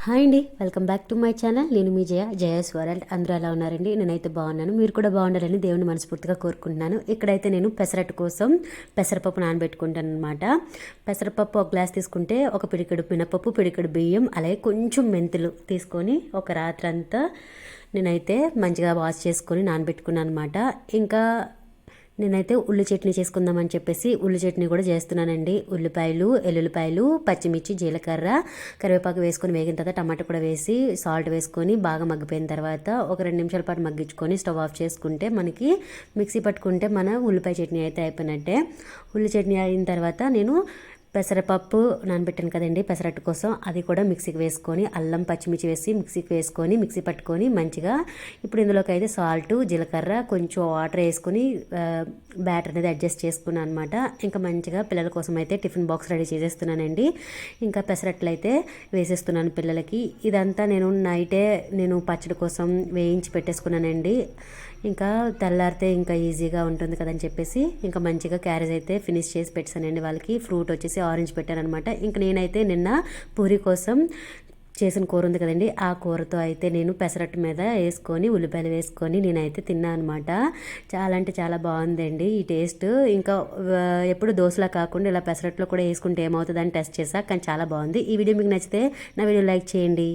Hi అండి, welcome back to my channel. నేను మీ జయస్ world. అందరూ ఎలా ఉన్నారండి? నేనైతే బాగున్నాను. మీరు కూడా బాగుండాలని దేవుని మనస్ఫూర్తిగా కోరుకుంటున్నాను. ఇక్కడైతే నేను పెసరట్టు కోసం పెసరపప్పు నానబెట్టుకుంటాను అనమాట. పెసరపప్పు ఒక గ్లాస్ తీసుకుంటే ఒక పిడికెడు మినపప్పు, పిడికెడు బియ్యం, అలాగే కొంచెం మెంతులు తీసుకొని ఒక రాత్రంతా నేనైతే మంచిగా వాష్ చేసుకొని నానబెట్టుకున్నాను అనమాట. ఇంకా నేనైతే ఉల్లి చట్నీ చేసుకుందామని చెప్పేసి ఉల్లి చట్నీ కూడా చేస్తున్నానండి. ఉల్లిపాయలు, ఎల్లుల్లిపాయలు, పచ్చిమిర్చి, జీలకర్ర, కరివేపాకు వేసుకొని వేగిన తర్వాత టమాటా కూడా వేసి సాల్ట్ వేసుకొని బాగా మగ్గిపోయిన తర్వాత ఒక 2 నిమిషాల పాటు మగ్గించుకొని స్టవ్ ఆఫ్ చేసుకుంటే మనకి మిక్సీ పట్టుకుంటే మన ఉల్లిపాయ చట్నీ అయితే అయిపోయినట్టే. ఉల్లి చట్నీ అయిన తర్వాత నేను పెసరపప్పు నానబెట్టాను కదండి పెసరట్టు కోసం, అది కూడా మిక్సీకి వేసుకొని అల్లం పచ్చిమిర్చి వేసి మిక్సీకి వేసుకొని మిక్సీ పట్టుకొని మంచిగా ఇప్పుడు ఇందులోకి అయితే సాల్ట్, జీలకర్ర, కొంచెం వాటర్ వేసుకొని బ్యాటర్ అనేది అడ్జస్ట్ చేసుకున్నాను అనమాట. ఇంకా మంచిగా పిల్లల కోసం అయితే టిఫిన్ బాక్స్ రెడీ చేసేస్తున్నానండి. ఇంకా పెసరట్లు అయితే వేసేస్తున్నాను పిల్లలకి. ఇదంతా నేను పచ్చడి కోసం వేయించి పెట్టేసుకున్నానండి. ఇంకా తెల్లారితే ఇంకా ఈజీగా ఉంటుంది కదని చెప్పేసి ఇంకా మంచిగా క్యారేజ్ అయితే ఫినిష్ చేసి పెట్టానండి వాళ్ళకి. ఫ్రూట్ వచ్చేసి ఆరెంజ్ పెట్టాను అనమాట. ఇంకా నేనైతే నిన్న పూరి కోసం చేసిన కూర ఉంది కదండి, ఆ కూరతో అయితే నేను పెసరట్టు మీద వేసుకొని ఉల్లిపాయలు వేసుకొని నేనైతే తిన్నాను అనమాట. చాలా అంటే చాలా బాగుందండి ఈ టేస్ట్. ఇంకా ఎప్పుడు దోశలా కాకుండా ఇలా పెసరట్లో కూడా వేసుకుంటే ఏమవుతుందని టెస్ట్ చేశా, కానీ చాలా బాగుంది. ఈ వీడియో మీకు నచ్చితే నా వీడియో లైక్ చేయండి.